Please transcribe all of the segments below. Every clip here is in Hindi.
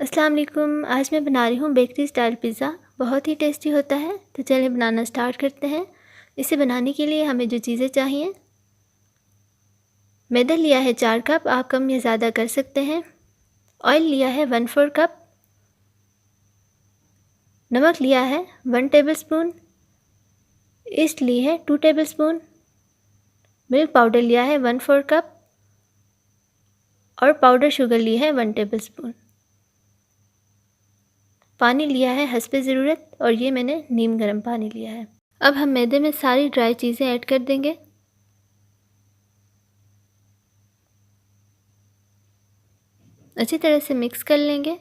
अस्सलाम वालेकुम। आज मैं बना रही हूँ बेकरी स्टाइल पिज़्ज़ा। बहुत ही टेस्टी होता है। तो चलिए बनाना स्टार्ट करते हैं। इसे बनाने के लिए हमें जो चीज़ें चाहिए, मैदा लिया है 4 कप, आप कम या ज़्यादा कर सकते हैं। ऑयल लिया है 1/4 कप। नमक लिया है 1 टेबलस्पून। ईस्ट ली है 2 टेबलस्पून। मिल्क पाउडर लिया है 1/4 कप और पाउडर शुगर ली है 1 टेबलस्पून। पानी लिया है हस्बे ज़रूरत और ये मैंने नीम गर्म पानी लिया है। अब हम मैदे में सारी ड्राई चीज़ें ऐड कर देंगे। अच्छी तरह से मिक्स कर लेंगे।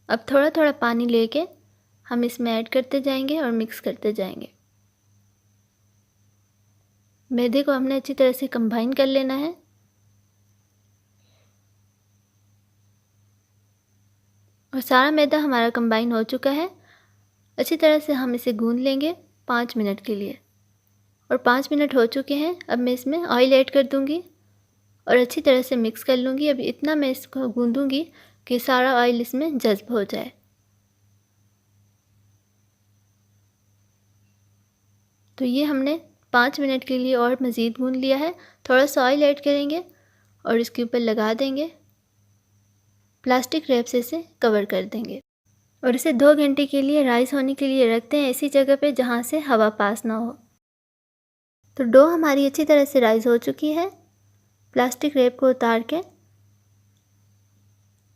अब थोड़ा थोड़ा पानी लेके हम इसमें ऐड करते जाएंगे और मिक्स करते जाएंगे। मैदे को हमने अच्छी तरह से कंबाइन कर लेना है। और सारा मैदा हमारा कंबाइन हो चुका है। अच्छी तरह से हम इसे गूंद लेंगे 5 मिनट के लिए। और 5 मिनट हो चुके हैं। अब मैं इसमें ऑयल ऐड कर दूंगी और अच्छी तरह से मिक्स कर लूँगी। अब इतना मैं इसको गूंदूंगी कि सारा ऑयल इसमें जज्ब हो जाए। तो ये हमने 5 मिनट के लिए और मज़ीद गूंद लिया है। थोड़ा सा ऑयल ऐड करेंगे और इसके ऊपर लगा देंगे। प्लास्टिक रैप से इसे कवर कर देंगे और इसे 2 घंटे के लिए राइस होने के लिए रखते हैं, ऐसी जगह पे जहाँ से हवा पास ना हो। तो डो हमारी अच्छी तरह से राइस हो चुकी है। प्लास्टिक रैप को उतार के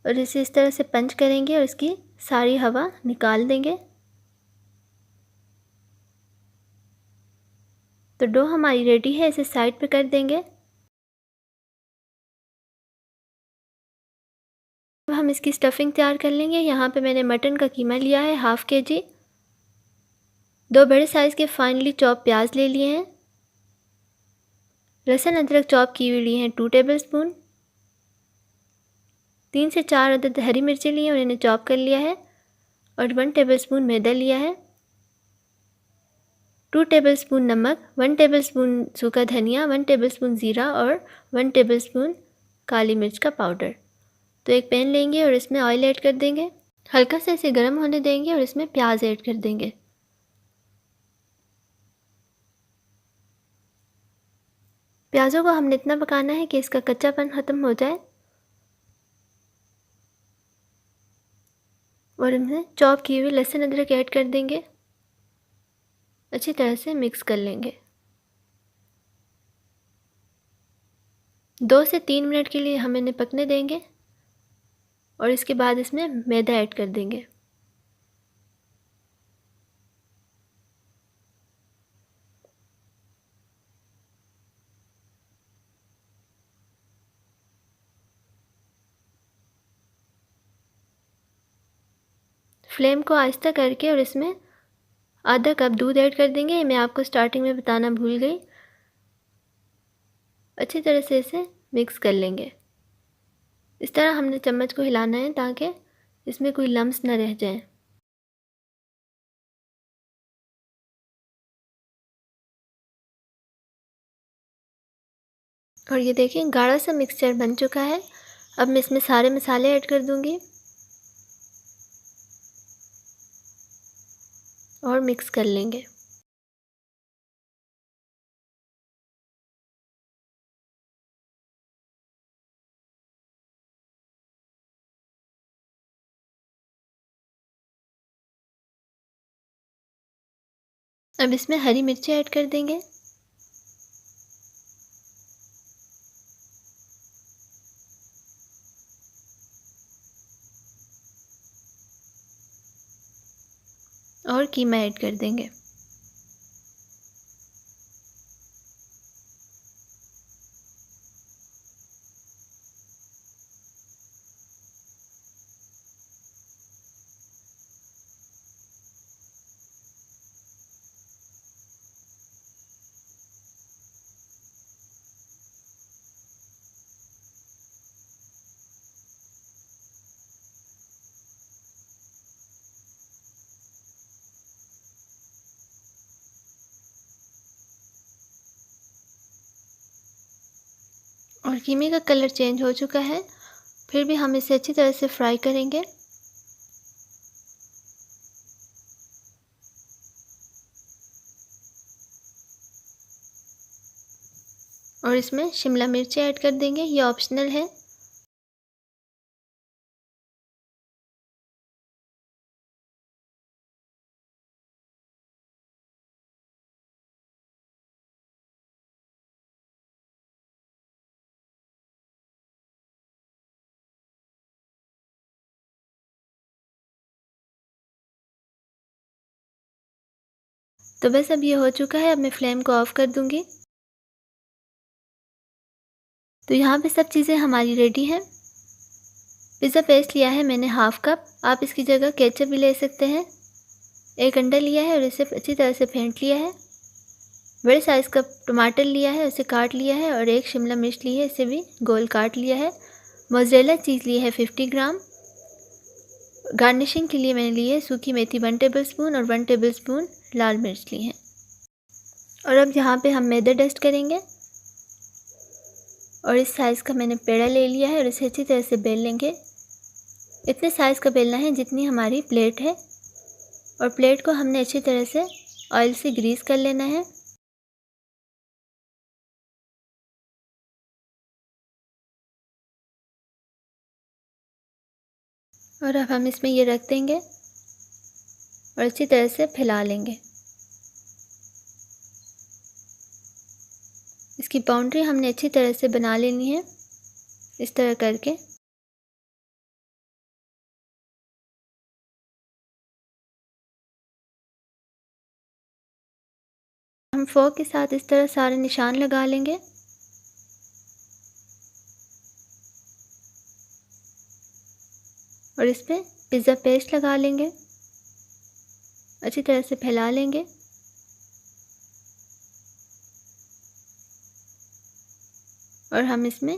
और इसे इस तरह से पंच करेंगे और इसकी सारी हवा निकाल देंगे। तो डो हमारी रेडी है, इसे साइड पे कर देंगे। अब हम इसकी स्टफिंग तैयार कर लेंगे। यहाँ पे मैंने मटन का कीमा लिया है ½ kg। 2 बड़े साइज़ के फाइनली चॉप प्याज ले लिए हैं। लहसुन अदरक चॉप की हुई लिए हैं 2 टेबलस्पून। 3 से 4 अदद हरी मिर्ची ली हैं और इन्हें चॉप कर लिया है। और 1 टेबलस्पून मैदा लिया है। 2 टेबलस्पून नमक, 1 टेबलस्पून सूखा धनिया, 1 टेबलस्पून ज़ीरा और 1 टेबलस्पून काली मिर्च का पाउडर। तो एक पैन लेंगे और इसमें ऑयल ऐड कर देंगे। हल्का सा इसे गर्म होने देंगे और इसमें प्याज ऐड कर देंगे। प्याज़ों को हमने इतना पकाना है कि इसका कच्चापन ख़त्म हो जाए। और इनमें चॉप की हुई लहसुन अदरक ऐड कर देंगे। अच्छी तरह से मिक्स कर लेंगे। 2 से 3 मिनट के लिए हम इन्हें पकने देंगे और इसके बाद इसमें मैदा ऐड कर देंगे। फ्लेम को आहिस्ता करके और इसमें आधा कप दूध ऐड कर देंगे। मैं आपको स्टार्टिंग में बताना भूल गई। अच्छी तरह से इसे मिक्स कर लेंगे। इस तरह हमने चम्मच को हिलाना है ताकि इसमें कोई लम्स न रह जाए। और ये देखिए गाढ़ा सा मिक्सचर बन चुका है। अब मैं इसमें सारे मसाले ऐड कर दूंगी और मिक्स कर लेंगे। अब इसमें हरी मिर्ची ऐड कर देंगे। और कीमा ऐड कर देंगे। और कीमे का कलर चेंज हो चुका है, फिर भी हम इसे अच्छी तरह से फ्राई करेंगे। और इसमें शिमला मिर्च ऐड कर देंगे, ये ऑप्शनल है। तो बस अब ये हो चुका है, अब मैं फ्लेम को ऑफ कर दूंगी। तो यहाँ पे सब चीज़ें हमारी रेडी हैं। पिज़्ज़ा पेस्ट लिया है मैंने हाफ कप, आप इसकी जगह केचप भी ले सकते हैं। एक अंडा लिया है और इसे अच्छी तरह से फेंट लिया है। बड़े साइज़ का टमाटर लिया है, उसे काट लिया है। और एक शिमला मिर्च ली है, इसे भी गोल काट लिया है। मोज़रेला चीज़ ली है 50 ग्राम। गार्निशिंग के लिए मैंने ली है सूखी मेथी 1 टेबलस्पून और 1 टेबलस्पून लाल मिर्च ली है। और अब यहाँ पे हम मैदा डस्ट करेंगे। और इस साइज़ का मैंने पेड़ा ले लिया है और इसे अच्छी तरह से बेल लेंगे। इतने साइज़ का बेलना है जितनी हमारी प्लेट है। और प्लेट को हमने अच्छी तरह से ऑयल से ग्रीस कर लेना है। और अब हम इसमें ये रख देंगे और अच्छी तरह से फैला लेंगे। इसकी बाउंड्री हमने अच्छी तरह से बना लेनी है, इस तरह करके। हम फोर्क के साथ इस तरह सारे निशान लगा लेंगे। और इस पर पिज़्ज़ा पेस्ट लगा लेंगे, अच्छी तरह से फैला लेंगे। और हम इसमें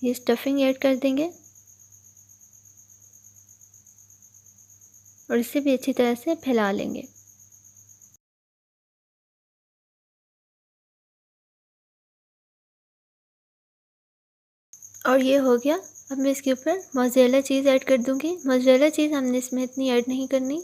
ये स्टफिंग ऐड कर देंगे और इसे भी अच्छी तरह से फैला लेंगे। और ये हो गया। अब मैं इसके ऊपर मोज़रेला चीज़ ऐड कर दूंगी। मोज़रेला चीज़ हमने इसमें इतनी ऐड नहीं करनी।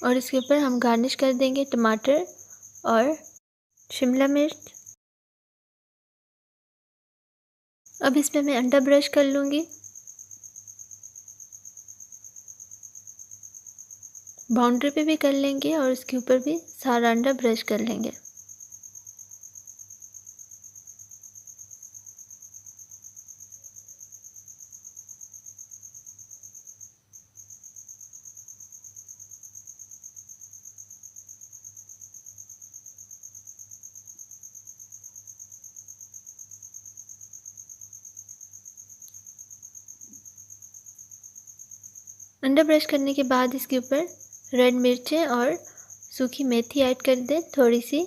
और इसके ऊपर हम गार्निश कर देंगे टमाटर और शिमला मिर्च। अब इसमें मैं अंडा ब्रश कर लूँगी। बाउंड्री पे भी कर लेंगे और इसके ऊपर भी सारा अंडा ब्रश कर लेंगे। अंडा ब्रश करने के बाद इसके ऊपर रेड मिर्चें और सूखी मेथी ऐड कर दें थोड़ी सी।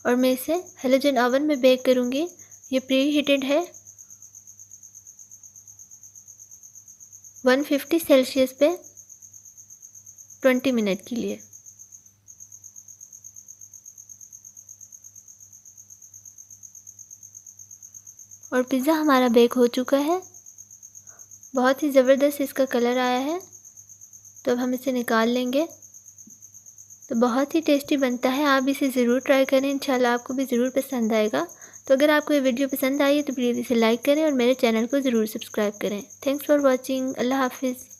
और मैं इसे हैलोजन ओवन में बेक करूँगी। ये प्री हीटेड है 150 सेल्सियस पे 20 मिनट के लिए। और पिज़्ज़ा हमारा बेक हो चुका है, बहुत ही ज़बरदस्त इसका कलर आया है। तो अब हम इसे निकाल लेंगे। तो बहुत ही टेस्टी बनता है, आप इसे ज़रूर ट्राई करें, इंशाल्लाह आपको भी ज़रूर पसंद आएगा। तो अगर आपको ये वीडियो पसंद आई है तो प्लीज़ इसे लाइक करें और मेरे चैनल को ज़रूर सब्सक्राइब करें। Thanks for watching. अल्लाह हाफिज़।